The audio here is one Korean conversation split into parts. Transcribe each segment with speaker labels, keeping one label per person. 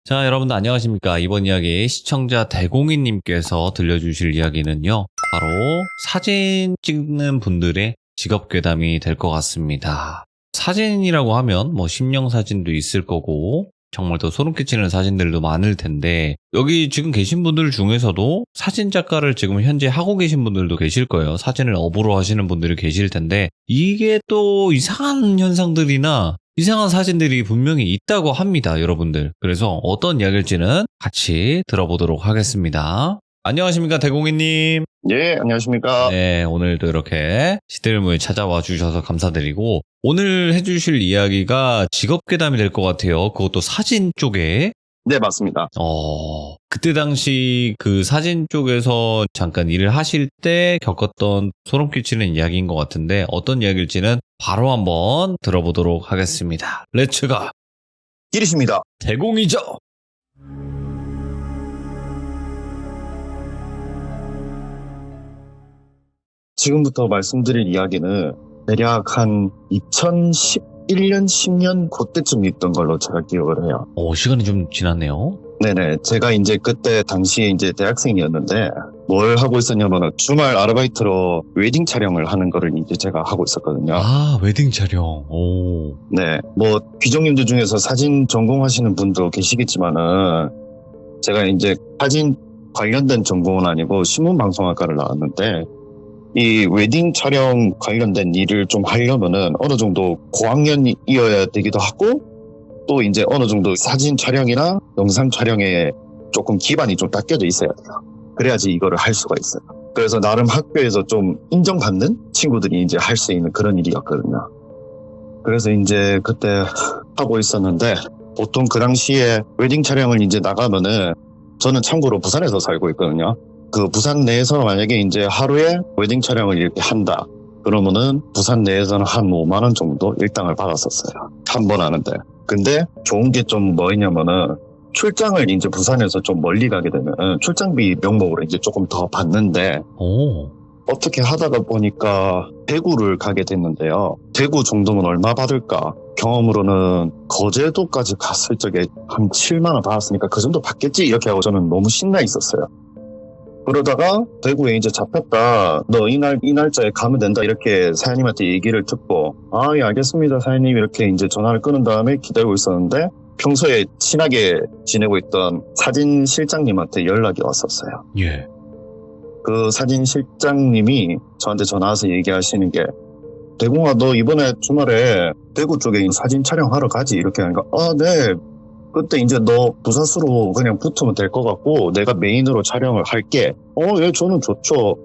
Speaker 1: 자, 여러분들 안녕하십니까. 이번 이야기 시청자 대공인님께서 들려주실 이야기는요, 바로 사진 찍는 분들의 직업 괴담이 될 것 같습니다. 사진이라고 하면 뭐 심령 사진도 있을 거고 정말 더 소름 끼치는 사진들도 많을 텐데, 여기 지금 계신 분들 중에서도 사진 작가를 지금 현재 하고 계신 분들도 계실 거예요. 사진을 업으로 하시는 분들이 계실 텐데, 이게 또 이상한 현상들이나 이상한 사진들이 분명히 있다고 합니다, 여러분들. 그래서 어떤 이야기일지는 같이 들어보도록 하겠습니다. 안녕하십니까, 대공인님.
Speaker 2: 예, 안녕하십니까.
Speaker 1: 네, 오늘도 이렇게 시대일무에 찾아와 주셔서 감사드리고, 오늘 해주실 이야기가 직업괴담이 될 것 같아요. 그것도 사진 쪽에.
Speaker 2: 네, 맞습니다.
Speaker 1: 그때 당시 그 사진 쪽에서 잠깐 일을 하실 때 겪었던 소름 끼치는 이야기인 것 같은데, 어떤 이야기일지는 바로 한번 들어보도록 하겠습니다. 렛츠가!
Speaker 2: 길이십니다.
Speaker 1: 대공이죠!
Speaker 2: 지금부터 말씀드릴 이야기는 대략 한 2011년, 10년 그때쯤 있던 걸로 제가 기억을 해요.
Speaker 1: 시간이 좀 지났네요.
Speaker 2: 네네. 제가 이제 그때 당시에 이제 대학생이었는데 뭘 하고 있었냐면은 주말 아르바이트로 웨딩 촬영을 하는 거를 이제 제가 하고 있었거든요.
Speaker 1: 아, 웨딩 촬영.
Speaker 2: 네. 뭐 귀족님들 중에서 사진 전공하시는 분도 계시겠지만은 제가 이제 사진 관련된 전공은 아니고 신문방송학과를 나왔는데, 이 웨딩 촬영 관련된 일을 좀 하려면은 어느 정도 고학년이어야 되기도 하고, 또 이제 어느 정도 사진 촬영이나 영상 촬영에 조금 기반이 좀 닦여져 있어야 돼요. 그래야지 이거를 할 수가 있어요. 그래서 나름 학교에서 좀 인정받는 친구들이 이제 할 수 있는 그런 일이었거든요. 그래서 이제 그때 하고 있었는데, 보통 그 당시에 웨딩 촬영을 이제 나가면은, 저는 참고로 부산에서 살고 있거든요. 그 부산 내에서 만약에 이제 하루에 웨딩 촬영을 이렇게 한다 그러면은 부산 내에서는 한 5만 원 정도 일당을 받았었어요. 한 번 하는데. 근데 좋은 게 좀 뭐였냐면은, 출장을 이제 부산에서 좀 멀리 가게 되면 출장비 명목으로 이제 조금 더 받는데, 어떻게 하다가 보니까 대구를 가게 됐는데요. 대구 정도면 얼마 받을까? 경험으로는 거제도까지 갔을 적에 한 7만 원 받았으니까 그 정도 받겠지 이렇게 하고 저는 너무 신나 있었어요. 그러다가 대구에 이제 잡혔다, 너 이 날짜에 가면 된다 이렇게 사장님한테 얘기를 듣고, 아, 예, 알겠습니다 사장님 이렇게 이제 전화를 끊은 다음에 기다리고 있었는데, 평소에 친하게 지내고 있던 사진 실장님한테 연락이 왔었어요.
Speaker 1: 예.
Speaker 2: 그 사진 실장님이 저한테 전화 와서 얘기하시는 게, 대공아 너 이번에 주말에 대구 쪽에 사진 촬영하러 가지 이렇게 하니까, 아, 네. 그때 이제 너 부사수로 그냥 붙으면 될 것 같고 내가 메인으로 촬영을 할게. 예, 저는 좋죠.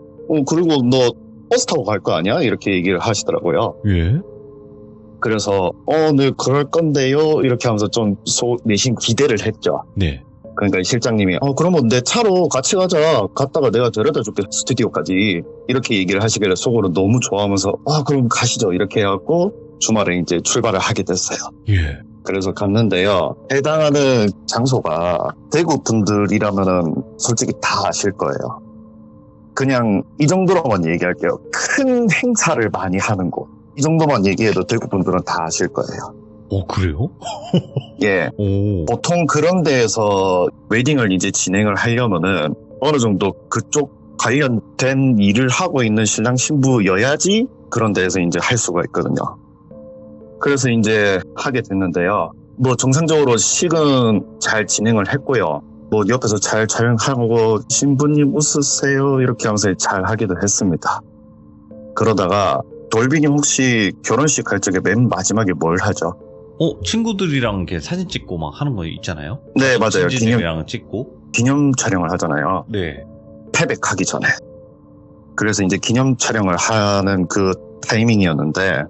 Speaker 2: 그리고 너 버스 타고 갈 거 아니야? 이렇게 얘기를 하시더라고요.
Speaker 1: 예?
Speaker 2: 그래서 네, 그럴 건데요 이렇게 하면서 좀 내심 기대를 했죠.
Speaker 1: 네.
Speaker 2: 그러니까 이 실장님이 그러면 내 차로 같이 가자. 갔다가 내가 데려다 줄게 스튜디오까지. 이렇게 얘기를 하시길래 속으로 너무 좋아하면서 그럼 가시죠 이렇게 해갖고 주말에 이제 출발을 하게 됐어요.
Speaker 1: 예.
Speaker 2: 그래서 갔는데요. 해당하는 장소가 대구 분들이라면은 솔직히 다 아실 거예요. 그냥 이 정도로만 얘기할게요. 큰 행사를 많이 하는 곳. 이 정도만 얘기해도 대구 분들은 다 아실 거예요.
Speaker 1: 그래요?
Speaker 2: 예. 보통 그런 데에서 웨딩을 이제 진행을 하려면은 어느 정도 그쪽 관련된 일을 하고 있는 신랑 신부여야지 그런 데에서 이제 할 수가 있거든요. 그래서 이제 하게 됐는데요. 뭐 정상적으로 식은 잘 진행을 했고요. 뭐 옆에서 잘 촬영하고 신부님 웃으세요 이렇게 하면서 잘 하기도 했습니다. 그러다가 돌비님 혹시 결혼식 할 적에 맨 마지막에 뭘 하죠?
Speaker 1: 친구들이랑 이렇게 사진 찍고 막 하는 거 있잖아요.
Speaker 2: 네, 맞아요.
Speaker 1: 친지들이랑 찍고
Speaker 2: 기념 촬영을 하잖아요.
Speaker 1: 네.
Speaker 2: 패백하기 전에. 그래서 이제 기념 촬영을 하는 그 타이밍이었는데,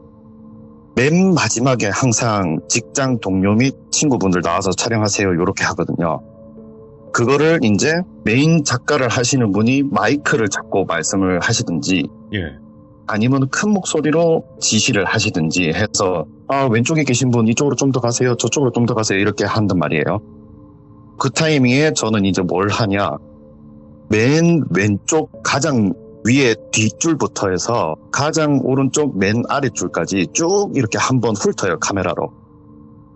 Speaker 2: 맨 마지막에 항상 직장 동료 및 친구분들 나와서 촬영하세요 이렇게 하거든요. 그거를 이제 메인 작가를 하시는 분이 마이크를 잡고 말씀을 하시든지,
Speaker 1: 예.
Speaker 2: 아니면 큰 목소리로 지시를 하시든지 해서 왼쪽에 계신 분 이쪽으로 좀 더 가세요 저쪽으로 좀 더 가세요 이렇게 한단 말이에요. 그 타이밍에 저는 이제 뭘 하냐, 맨 왼쪽 가장 위에 뒷줄부터 해서 가장 오른쪽 맨 아랫줄까지 쭉 이렇게 한번 훑어요, 카메라로.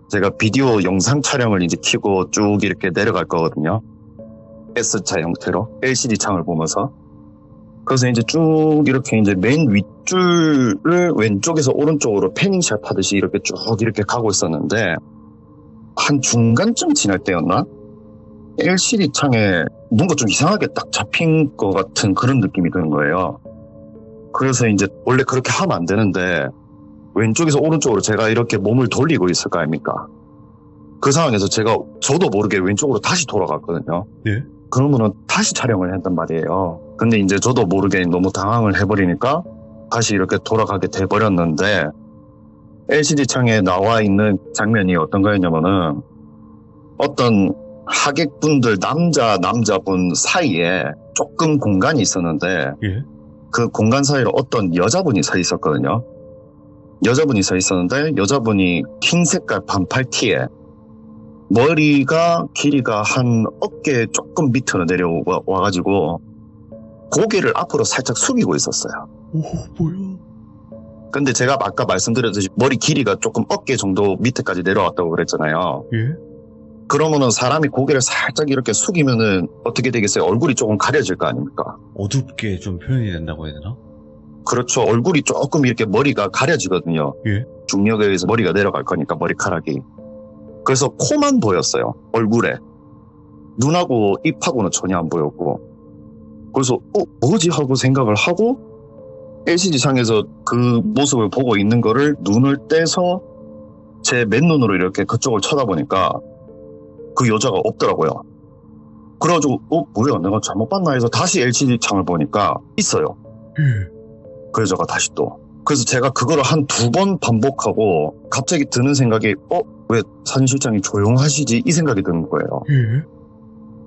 Speaker 2: 제가 비디오 영상 촬영을 이제 켜고 쭉 이렇게 내려갈 거거든요. S자 형태로 LCD 창을 보면서. 그래서 이제 쭉 이렇게 이제 맨 윗줄을 왼쪽에서 오른쪽으로 패닝샷 하듯이 이렇게 쭉 이렇게 가고 있었는데 한 중간쯤 지날 때였나? LCD 창에 뭔가 좀 이상하게 딱 잡힌 것 같은 그런 느낌이 드는 거예요. 그래서 이제 원래 그렇게 하면 안 되는데 왼쪽에서 오른쪽으로 제가 이렇게 몸을 돌리고 있을 거 아닙니까? 그 상황에서 저도 모르게 왼쪽으로 다시 돌아갔거든요.
Speaker 1: 예?
Speaker 2: 그러면은 다시 촬영을 했단 말이에요. 근데 이제 저도 모르게 너무 당황을 해버리니까 다시 이렇게 돌아가게 돼버렸는데 LCD 창에 나와 있는 장면이 어떤 거였냐면은 어떤 하객분들 남자분 사이에 조금 공간이 있었는데
Speaker 1: 예?
Speaker 2: 그 공간 사이로 어떤 여자분이 서 있었거든요. 여자분이 서 있었는데 여자분이 흰 색깔 반팔티에 머리가 길이가 한 어깨 조금 밑으로 내려와가지고 고개를 앞으로 살짝 숙이고 있었어요.
Speaker 1: 오, 뭐야?
Speaker 2: 근데 제가 아까 말씀드렸듯이 머리 길이가 조금 어깨 정도 밑에까지 내려왔다고 그랬잖아요.
Speaker 1: 예?
Speaker 2: 그러면은 사람이 고개를 살짝 이렇게 숙이면은 어떻게 되겠어요? 얼굴이 조금 가려질 거 아닙니까?
Speaker 1: 어둡게 좀 표현이 된다고 해야 되나?
Speaker 2: 그렇죠. 얼굴이 조금 이렇게 머리가 가려지거든요.
Speaker 1: 예?
Speaker 2: 중력에 의해서 머리가 내려갈 거니까 머리카락이. 그래서 코만 보였어요. 얼굴에. 눈하고 입하고는 전혀 안 보였고. 그래서 뭐지 하고 생각을 하고 LCD 창에서 그 모습을 보고 있는 거를 눈을 떼서 제 맨눈으로 이렇게 그쪽을 쳐다보니까 그 여자가 없더라고요. 그래가지고 뭐야 내가 잘못 봤나 해서 다시 LCD 창을 보니까 있어요.
Speaker 1: 예.
Speaker 2: 그 여자가 다시 또. 그래서 제가 그거를 한 2번 반복하고 갑자기 드는 생각이 왜 사진실장이 조용하시지? 이 생각이 드는 거예요.
Speaker 1: 예?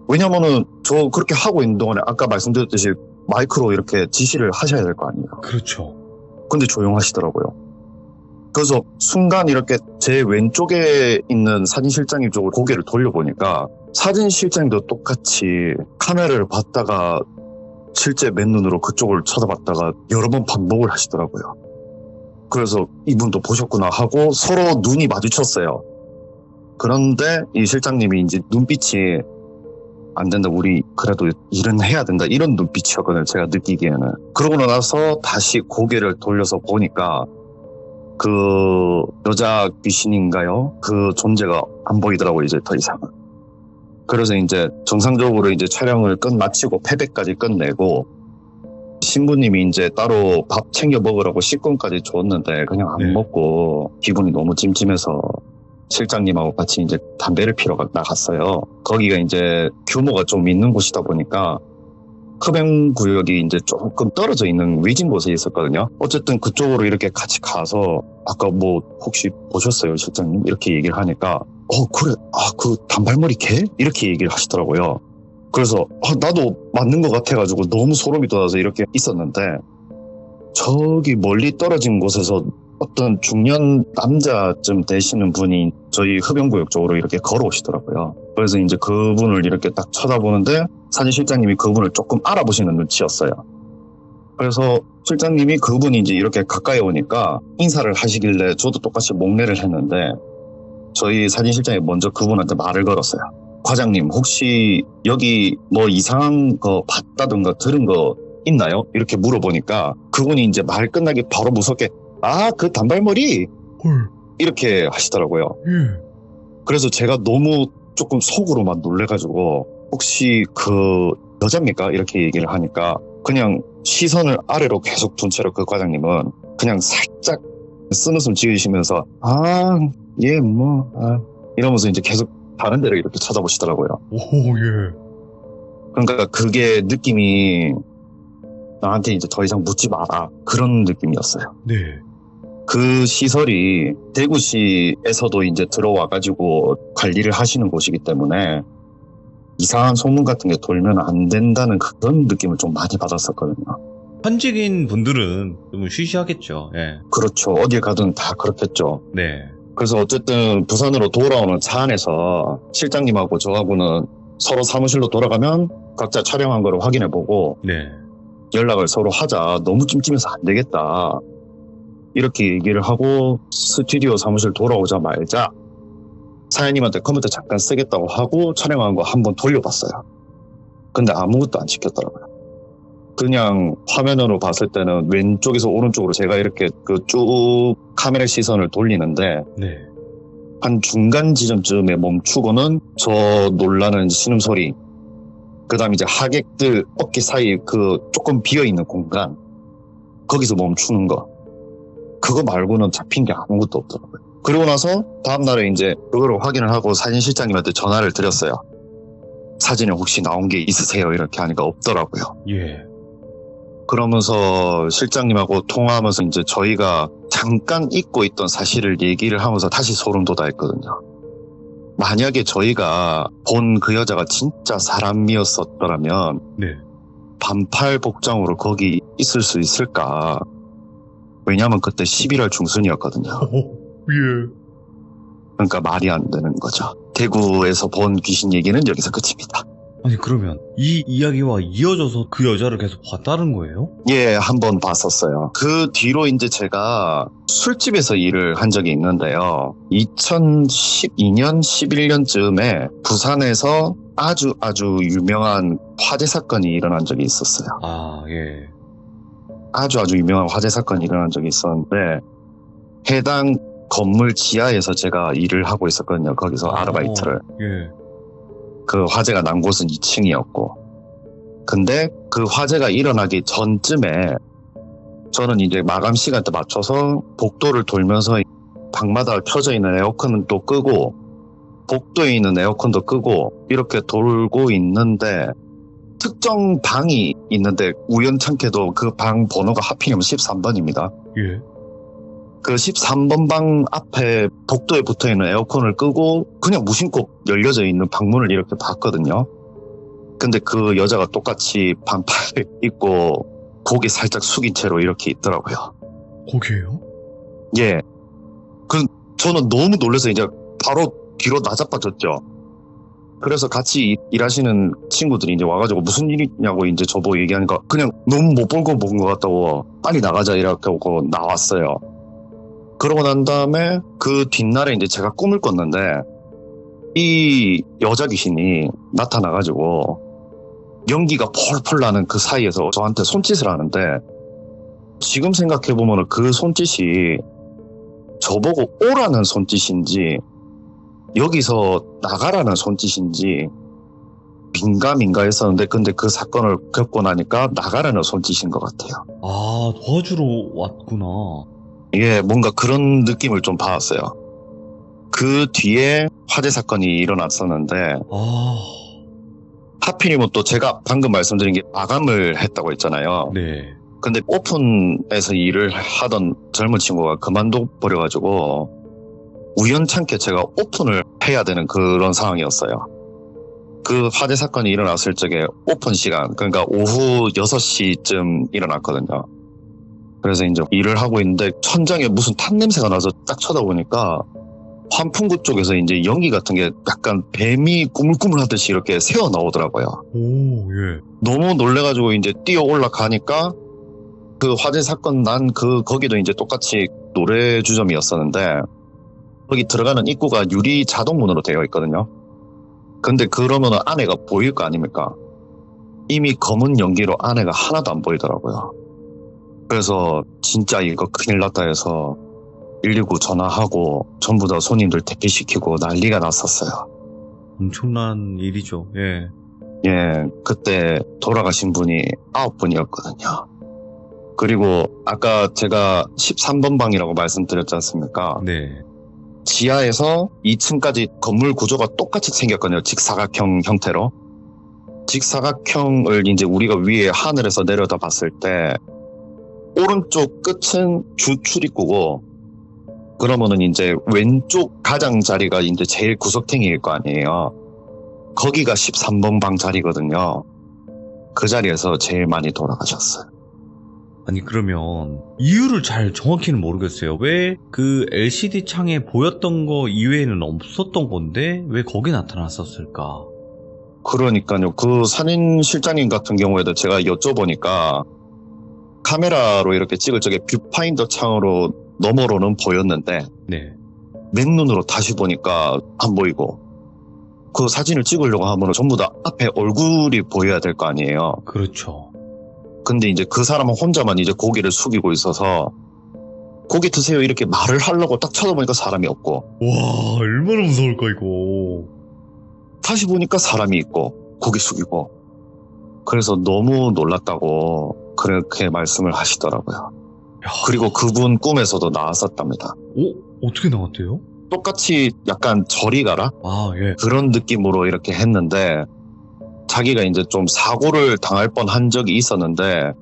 Speaker 2: 왜냐면은 저 그렇게 하고 있는 동안에 아까 말씀드렸듯이 마이크로 이렇게 지시를 하셔야 될 거 아니에요.
Speaker 1: 그렇죠.
Speaker 2: 근데 조용하시더라고요. 그래서 순간 이렇게 제 왼쪽에 있는 사진실장님 쪽으로 고개를 돌려보니까 사진실장님도 똑같이 카메라를 봤다가 실제 맨눈으로 그쪽을 쳐다봤다가 여러 번 반복을 하시더라고요. 그래서 이분도 보셨구나 하고 서로 눈이 마주쳤어요. 그런데 이 실장님이 이제 눈빛이 안 된다, 우리 그래도 일은 해야 된다, 이런 눈빛이었거든요, 제가 느끼기에는. 그러고 나서 다시 고개를 돌려서 보니까 그 여자 귀신인가요? 그 존재가 안 보이더라고요, 이제 더 이상은. 그래서 이제 정상적으로 이제 촬영을 마치고 패배까지 끝내고 신부님이 이제 따로 밥 챙겨 먹으라고 식권까지 줬는데 그냥 안
Speaker 1: 네.
Speaker 2: 먹고 기분이 너무 찜찜해서 실장님하고 같이 이제 담배를 피러 나갔어요. 거기가 이제 규모가 좀 있는 곳이다 보니까 흡연 구역이 이제 조금 떨어져 있는 외진 곳에 있었거든요. 어쨌든 그쪽으로 이렇게 같이 가서 아까 뭐 혹시 보셨어요, 실장님? 이렇게 얘기를 하니까 그래, 그 단발머리 걔? 이렇게 얘기를 하시더라고요. 그래서 나도 맞는 것 같아가지고 너무 소름이 돋아서 이렇게 있었는데 저기 멀리 떨어진 곳에서 어떤 중년 남자쯤 되시는 분이 저희 흡연구역 쪽으로 이렇게 걸어오시더라고요. 그래서 이제 그분을 이렇게 딱 쳐다보는데 사진실장님이 그분을 조금 알아보시는 눈치였어요. 그래서 실장님이 그분이 이제 이렇게 가까이 오니까 인사를 하시길래 저도 똑같이 목례를 했는데 저희 사진실장이 먼저 그분한테 말을 걸었어요. 과장님, 혹시 여기 뭐 이상한 거 봤다든가 들은 거 있나요? 이렇게 물어보니까 그분이 이제 말 끝나기 바로 무섭게 그 단발머리?
Speaker 1: 헐.
Speaker 2: 이렇게 하시더라고요.
Speaker 1: 예.
Speaker 2: 그래서 제가 너무 조금 속으로만 놀래가지고 혹시 그 여자입니까? 이렇게 얘기를 하니까 그냥 시선을 아래로 계속 둔 채로 그 과장님은 그냥 살짝 쓴웃음 지으시면서 이러면서 이제 계속 다른 데를 이렇게 쳐다보시더라고요.
Speaker 1: 오, 예.
Speaker 2: 그러니까 그게 느낌이 나한테 이제 더 이상 묻지 마라, 그런 느낌이었어요.
Speaker 1: 네.
Speaker 2: 그 시설이 대구시에서도 이제 들어와가지고 관리를 하시는 곳이기 때문에 이상한 소문 같은 게 돌면 안 된다는 그런 느낌을 좀 많이 받았었거든요.
Speaker 1: 현직인 분들은 좀 쉬쉬하겠죠. 예.
Speaker 2: 그렇죠. 어딜 가든 다 그렇겠죠.
Speaker 1: 네.
Speaker 2: 그래서 어쨌든 부산으로 돌아오는 차 안에서 실장님하고 저하고는 서로 사무실로 돌아가면 각자 촬영한 거를 확인해보고
Speaker 1: 네.
Speaker 2: 연락을 서로 하자. 너무 찜찜해서 안 되겠다. 이렇게 얘기를 하고 스튜디오 사무실 돌아오자마자 사장님한테 컴퓨터 잠깐 쓰겠다고 하고 촬영한 거 한번 돌려봤어요. 근데 아무것도 안 찍혔더라고요. 그냥 화면으로 봤을 때는 왼쪽에서 오른쪽으로 제가 이렇게 그 쭉 카메라 시선을 돌리는데
Speaker 1: 네.
Speaker 2: 한 중간 지점쯤에 멈추고는 저 놀라는 신음소리, 그 다음에 이제 하객들 어깨 사이 그 조금 비어있는 공간, 거기서 멈추는 거, 그거 말고는 잡힌 게 아무것도 없더라고요. 그리고 나서 다음날에 이제 그거를 확인을 하고 사진실장님한테 전화를 드렸어요. 사진에 혹시 나온 게 있으세요? 이렇게 하니까 없더라고요.
Speaker 1: 예.
Speaker 2: 그러면서 실장님하고 통화하면서 이제 저희가 잠깐 잊고 있던 사실을 얘기를 하면서 다시 소름 돋아했거든요. 만약에 저희가 본 그 여자가 진짜 사람이었었더라면
Speaker 1: 네.
Speaker 2: 반팔 복장으로 거기 있을 수 있을까? 왜냐면 그때 11월 중순이었거든요.
Speaker 1: 예.
Speaker 2: 그러니까 말이 안 되는 거죠. 대구에서 본 귀신 얘기는 여기서 끝입니다.
Speaker 1: 아니 그러면 이 이야기와 이어져서 그 여자를 계속 봤다는 거예요?
Speaker 2: 예, 한번 봤었어요. 그 뒤로 이제 제가 술집에서 일을 한 적이 있는데요. 2012년, 11년쯤에 부산에서 아주 유명한 화재 사건이 일어난 적이 있었어요.
Speaker 1: 아, 예.
Speaker 2: 아주 유명한 화재 사건이 일어난 적이 있었는데 해당 건물 지하에서 제가 일을 하고 있었거든요. 거기서 아르바이트를.
Speaker 1: 예.
Speaker 2: 그 화재가 난 곳은 2층이었고, 근데 그 화재가 일어나기 전쯤에 저는 이제 마감 시간대 맞춰서 복도를 돌면서 방마다 켜져 있는 에어컨은 또 끄고 복도에 있는 에어컨도 끄고 이렇게 돌고 있는데 특정 방이 있는데 우연찮게도 그 방 번호가 하필이면 13번입니다.
Speaker 1: 예.
Speaker 2: 그 13번 방 앞에 복도에 붙어있는 에어컨을 끄고 그냥 무심코 열려져 있는 방문을 이렇게 봤거든요. 근데 그 여자가 똑같이 반팔 입고 고개 살짝 숙인 채로 이렇게 있더라고요.
Speaker 1: 거기에요?
Speaker 2: 예. 저는 너무 놀라서 이제 바로 뒤로 나자빠졌죠. 그래서 같이 일하시는 친구들이 이제 와가지고 무슨 일이냐고 이제 저보고 얘기하니까 그냥 너무 못 본 거 본 것 같다고 빨리 나가자 이렇게 하고 나왔어요. 그러고 난 다음에 그 뒷날에 이제 제가 꿈을 꿨는데 이 여자 귀신이 나타나가지고 연기가 폴폴 나는 그 사이에서 저한테 손짓을 하는데 지금 생각해보면 그 손짓이 저보고 오라는 손짓인지 여기서 나가라는 손짓인지 민가 했었는데 근데 그 사건을 겪고 나니까 나가라는 손짓인 것 같아요.
Speaker 1: 아, 도와주러 왔구나.
Speaker 2: 예, 뭔가 그런 느낌을 좀 받았어요. 그 뒤에 화재 사건이 일어났었는데
Speaker 1: 아,
Speaker 2: 하필이면 또 제가 방금 말씀드린 게 마감을 했다고 했잖아요.
Speaker 1: 네.
Speaker 2: 근데 오픈에서 일을 하던 젊은 친구가 그만둬 버려가지고 우연찮게 제가 오픈을 해야 되는 그런 상황이었어요. 그 화재 사건이 일어났을 적에 오픈 시간, 그러니까 오후 6시쯤 일어났거든요. 그래서 이제 일을 하고 있는데 천장에 무슨 탄 냄새가 나서 딱 쳐다보니까 환풍구 쪽에서 이제 연기 같은 게 약간 뱀이 꾸물꾸물 하듯이 이렇게 새어 나오더라고요.
Speaker 1: 오, 예.
Speaker 2: 너무 놀래가지고 이제 뛰어 올라가니까 그 화재 사건 난 거기도 이제 똑같이 노래 주점이었었는데 거기 들어가는 입구가 유리 자동문으로 되어 있거든요. 근데 그러면 안에가 보일 거 아닙니까? 이미 검은 연기로 안에가 하나도 안 보이더라고요. 그래서 진짜 이거 큰일 났다 해서 119 전화하고 전부 다 손님들 대피시키고 난리가 났었어요.
Speaker 1: 엄청난 일이죠. 예.
Speaker 2: 예, 그때 돌아가신 분이 9분이었거든요. 그리고 아까 제가 13번 방이라고 말씀드렸지 않습니까?
Speaker 1: 네.
Speaker 2: 지하에서 2층까지 건물 구조가 똑같이 생겼거든요. 직사각형 형태로. 직사각형을 이제 우리가 위에 하늘에서 내려다 봤을 때 오른쪽 끝은 주 출입구고 그러면은 이제 왼쪽 가장자리가 이제 제일 구석탱이일 거 아니에요. 거기가 13번 방 자리거든요. 그 자리에서 제일 많이 돌아가셨어요.
Speaker 1: 아니 그러면 이유를 잘 정확히는 모르겠어요. 왜 그 LCD 창에 보였던 거 이외에는 없었던 건데 왜 거기 나타났었을까?
Speaker 2: 그러니까요. 그 산인실장님 같은 경우에도 제가 여쭤보니까 카메라로 이렇게 찍을 적에 뷰파인더 창으로 너머로는 보였는데
Speaker 1: 네.
Speaker 2: 맨눈으로 다시 보니까 안 보이고, 그 사진을 찍으려고 하면 전부 다 앞에 얼굴이 보여야 될 거 아니에요.
Speaker 1: 그렇죠.
Speaker 2: 근데 이제 그 사람은 혼자만 이제 고개를 숙이고 있어서 고개 드세요 이렇게 말을 하려고 딱 쳐다보니까 사람이 없고,
Speaker 1: 와, 얼마나 무서울까, 이거.
Speaker 2: 다시 보니까 사람이 있고 고개 숙이고. 그래서 너무 놀랐다고 그렇게 말씀을 하시더라고요.
Speaker 1: 야.
Speaker 2: 그리고 그분 꿈에서도 나왔었답니다.
Speaker 1: 어떻게 나왔대요?
Speaker 2: 똑같이 약간 저리 가라?
Speaker 1: 아, 예.
Speaker 2: 그런 느낌으로 이렇게 했는데, 자기가 이제 좀 사고를 당할 뻔한 적이 있었는데,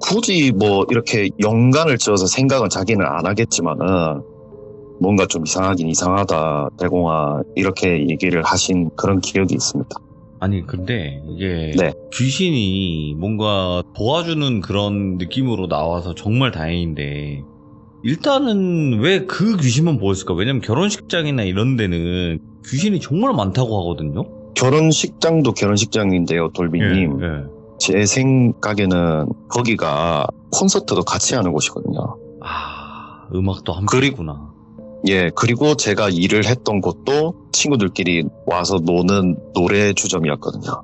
Speaker 2: 굳이 뭐 이렇게 연관을 지어서 생각은 자기는 안 하겠지만은 뭔가 좀 이상하긴 이상하다 대공아, 이렇게 얘기를 하신 그런 기억이 있습니다.
Speaker 1: 아니, 근데 이게
Speaker 2: 네.
Speaker 1: 귀신이 뭔가 도와주는 그런 느낌으로 나와서 정말 다행인데, 일단은 왜 그 귀신만 보였을까? 왜냐면 결혼식장이나 이런 데는 귀신이 정말 많다고 하거든요?
Speaker 2: 결혼식장도 결혼식장인데요, 돌비님.
Speaker 1: 예.
Speaker 2: 제 생각에는 거기가 콘서트도 같이 하는 곳이거든요.
Speaker 1: 아, 음악도 함께
Speaker 2: 그리고-
Speaker 1: 있구나.
Speaker 2: 예, 그리고 제가 일을 했던 곳도 친구들끼리 와서 노는 노래 주점이었거든요.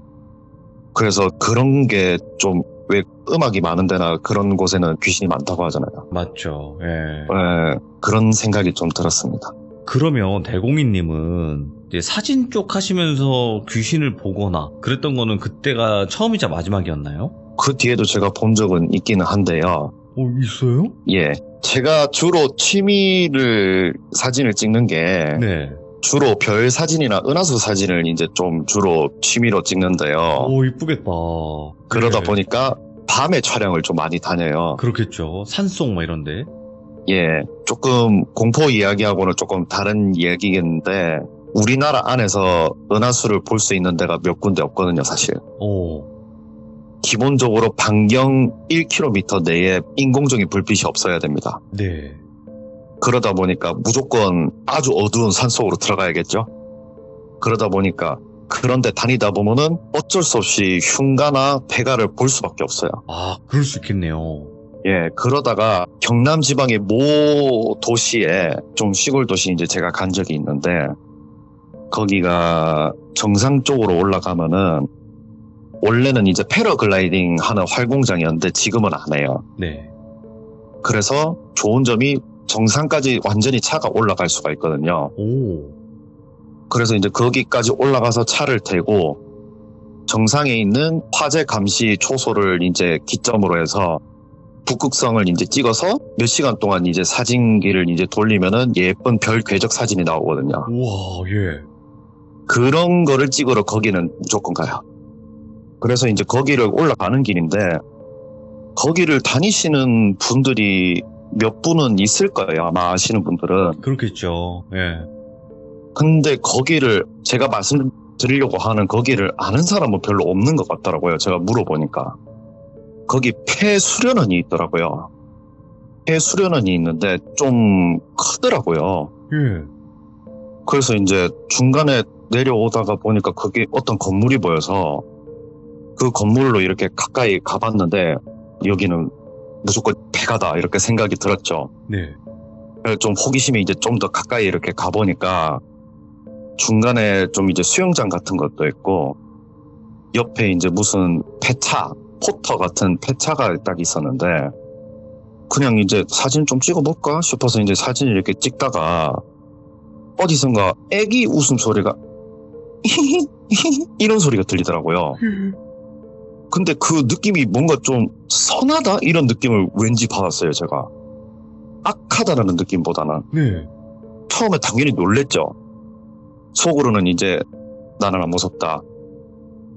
Speaker 2: 그래서 그런 게 좀, 왜 음악이 많은 데나 그런 곳에는 귀신이 많다고 하잖아요.
Speaker 1: 맞죠. 예.
Speaker 2: 예, 그런 생각이 좀 들었습니다.
Speaker 1: 그러면 대공이님은 이제 사진 쪽 하시면서 귀신을 보거나 그랬던 거는 그때가 처음이자 마지막이었나요?
Speaker 2: 그 뒤에도 제가 본 적은 있기는 한데요.
Speaker 1: 있어요?
Speaker 2: 예, 제가 주로 취미를 사진을 찍는 게
Speaker 1: 네.
Speaker 2: 주로 별 사진이나 은하수 사진을 이제 좀 주로 취미로 찍는데요.
Speaker 1: 이쁘겠다.
Speaker 2: 그러다
Speaker 1: 네.
Speaker 2: 보니까 밤에 촬영을 좀 많이 다녀요.
Speaker 1: 그렇겠죠. 산속 막 이런데.
Speaker 2: 예, 조금 공포 이야기하고는 조금 다른 이야기겠는데, 우리나라 안에서 은하수를 볼 수 있는 데가 몇 군데 없거든요, 사실. 기본적으로 반경 1km 내에 인공적인 불빛이 없어야 됩니다.
Speaker 1: 네.
Speaker 2: 그러다 보니까 무조건 아주 어두운 산속으로 들어가야겠죠. 그러다 보니까 그런데 다니다 보면은 어쩔 수 없이 흉가나 폐가를 볼 수밖에 없어요.
Speaker 1: 아, 그럴 수 있겠네요.
Speaker 2: 예, 그러다가 경남 지방의 모 도시에, 좀 시골 도시 이제 제가 간 적이 있는데, 거기가 정상 쪽으로 올라가면은 원래는 이제 패러글라이딩 하는 활공장이었는데 지금은 안 해요.
Speaker 1: 네.
Speaker 2: 그래서 좋은 점이 정상까지 완전히 차가 올라갈 수가 있거든요. 그래서 이제 거기까지 올라가서 차를 대고 정상에 있는 화재 감시 초소를 이제 기점으로 해서 북극성을 이제 찍어서 몇 시간 동안 이제 사진기를 이제 돌리면은 예쁜 별 궤적 사진이 나오거든요.
Speaker 1: 우와, 예.
Speaker 2: 그런 거를 찍으러 거기는 무조건 가요. 그래서 이제 거기를 올라가는 길인데, 거기를 다니시는 분들이 몇 분은 있을 거예요, 아마 아시는 분들은.
Speaker 1: 그렇겠죠. 예.
Speaker 2: 근데 거기를, 제가 말씀드리려고 하는 거기를 아는 사람은 별로 없는 것 같더라고요, 제가 물어보니까. 거기 폐수련원이 있더라고요. 폐수련원이 있는데 좀 크더라고요.
Speaker 1: 예.
Speaker 2: 그래서 이제 중간에 내려오다가 보니까 그게 어떤 건물이 보여서 그 건물로 이렇게 가까이 가봤는데, 여기는 무조건 폐가다 이렇게 생각이 들었죠.
Speaker 1: 네.
Speaker 2: 그래서 좀 호기심이 이제 좀 더 가까이 이렇게 가보니까 중간에 좀 이제 수영장 같은 것도 있고, 옆에 이제 무슨 폐차, 포터 같은 폐차가 딱 있었는데, 그냥 이제 사진 좀 찍어볼까 싶어서 이제 사진을 이렇게 찍다가 어디선가 애기 웃음소리가 이런 소리가 들리더라고요. 근데 그 느낌이 뭔가 좀 선하다? 이런 느낌을 왠지 받았어요, 제가. 악하다라는 느낌보다는.
Speaker 1: 네.
Speaker 2: 처음에 당연히 놀랬죠. 속으로는 이제 나는 안 무섭다.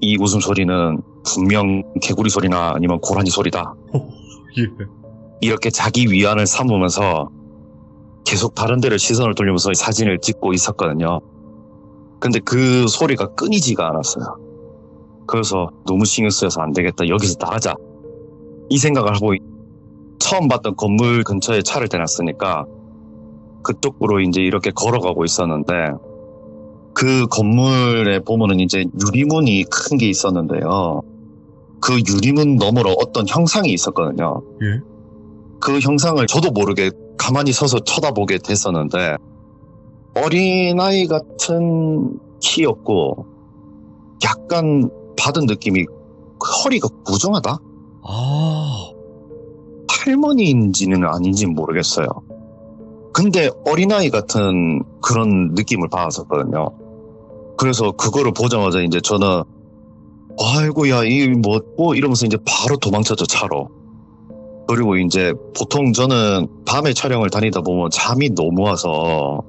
Speaker 2: 이 웃음소리는 분명 개구리 소리나 아니면 고라니 소리다.
Speaker 1: 예.
Speaker 2: 이렇게 자기 위안을 삼으면서 계속 다른 데를 시선을 돌리면서 사진을 찍고 있었거든요. 근데 그 소리가 끊이지가 않았어요. 그래서 너무 신경 쓰여서 안 되겠다. 여기서 나가자. 이 생각을 하고 처음 봤던 건물 근처에 차를 대놨으니까 그쪽으로 이제 이렇게 걸어가고 있었는데, 그 건물에 보면은 이제 유리문이 큰 게 있었는데요. 그 유리문 너머로 어떤 형상이 있었거든요.
Speaker 1: 예.
Speaker 2: 그 형상을 저도 모르게 가만히 서서 쳐다보게 됐었는데, 어린아이 같은 키였고, 약간 받은 느낌이 허리가 무정하다?
Speaker 1: 아,
Speaker 2: 할머니인지는 아닌지는 모르겠어요. 근데 어린아이 같은 그런 느낌을 받았었거든요. 그래서 그거를 보자마자 이제 저는, 아이고야, 이 뭐, 이러면서 이제 바로 도망쳤죠, 차로. 그리고 이제 보통 저는 밤에 촬영을 다니다 보면 잠이 너무 와서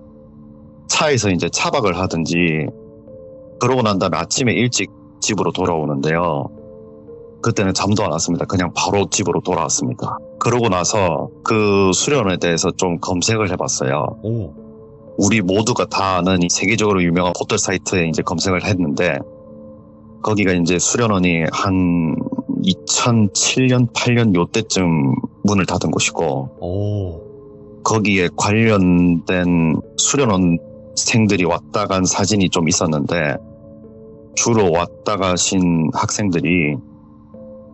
Speaker 2: 차에서 이제 차박을 하든지, 그러고 난 다음에 아침에 일찍 집으로 돌아오는데요. 그때는 잠도 안 왔습니다. 그냥 바로 집으로 돌아왔습니다. 그러고 나서 그 수련원에 대해서 좀 검색을 해봤어요.
Speaker 1: 오,
Speaker 2: 우리 모두가 다 아는 이 세계적으로 유명한 포털 사이트에 이제 검색을 했는데, 거기가 이제 수련원이 한 2007년, 8년 요때쯤 문을 닫은 곳이고,
Speaker 1: 오,
Speaker 2: 거기에 관련된 수련원생들이 왔다 간 사진이 좀 있었는데, 주로 왔다 가신 학생들이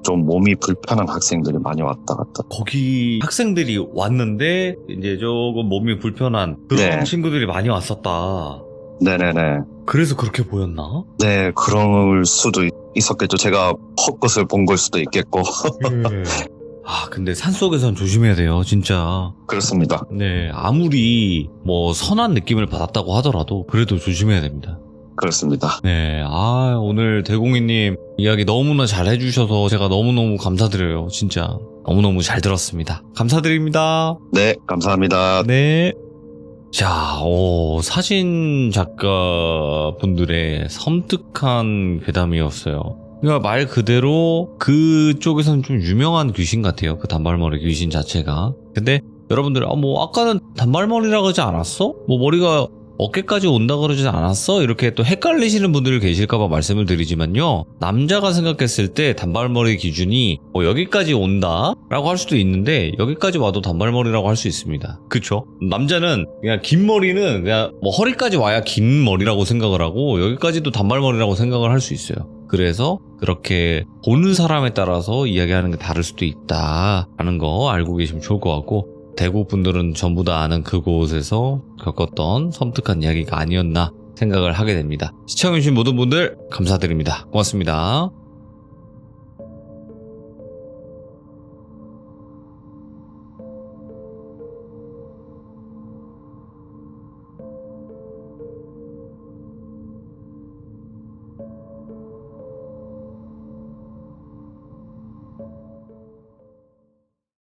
Speaker 2: 좀 몸이 불편한 학생들이 많이 왔다 갔다.
Speaker 1: 거기 학생들이 왔는데 이제 조금 몸이 불편한 그런
Speaker 2: 네.
Speaker 1: 친구들이 많이 왔었다.
Speaker 2: 네네네.
Speaker 1: 그래서 그렇게 보였나?
Speaker 2: 네, 그럴 수도 있었겠죠. 제가 헛것을 본 걸 수도 있겠고.
Speaker 1: 아, 근데 산속에선 조심해야 돼요, 진짜.
Speaker 2: 그렇습니다.
Speaker 1: 네, 아무리 뭐 선한 느낌을 받았다고 하더라도 그래도 조심해야 됩니다.
Speaker 2: 그렇습니다.
Speaker 1: 네, 오늘 대공이님 이야기 너무나 잘 해주셔서 제가 너무너무 감사드려요. 진짜 너무너무 잘 들었습니다. 감사드립니다.
Speaker 2: 네, 감사합니다.
Speaker 1: 네. 자, 사신 작가 분들의 섬뜩한 괴담이었어요. 그러니까 말 그대로 그쪽에서는 좀 유명한 귀신 같아요. 그 단발머리 귀신 자체가. 근데 여러분들, 아까는 단발머리라고 하지 않았어? 머리가 어깨까지 온다 그러지 않았어? 이렇게 또 헷갈리시는 분들이 계실까봐 말씀을 드리지만요. 남자가 생각했을 때 단발머리 기준이 여기까지 온다? 라고 할 수도 있는데 여기까지 와도 단발머리라고 할 수 있습니다. 그쵸? 남자는 그냥 긴 머리는 그냥 허리까지 와야 긴 머리라고 생각을 하고 여기까지도 단발머리라고 생각을 할 수 있어요. 그래서 그렇게 보는 사람에 따라서 이야기하는 게 다를 수도 있다 라는 거 알고 계시면 좋을 것 같고, 대구 분들은 전부 다 아는 그곳에서 겪었던 섬뜩한 이야기가 아니었나 생각을 하게 됩니다. 시청해주신 모든 분들 감사드립니다. 고맙습니다.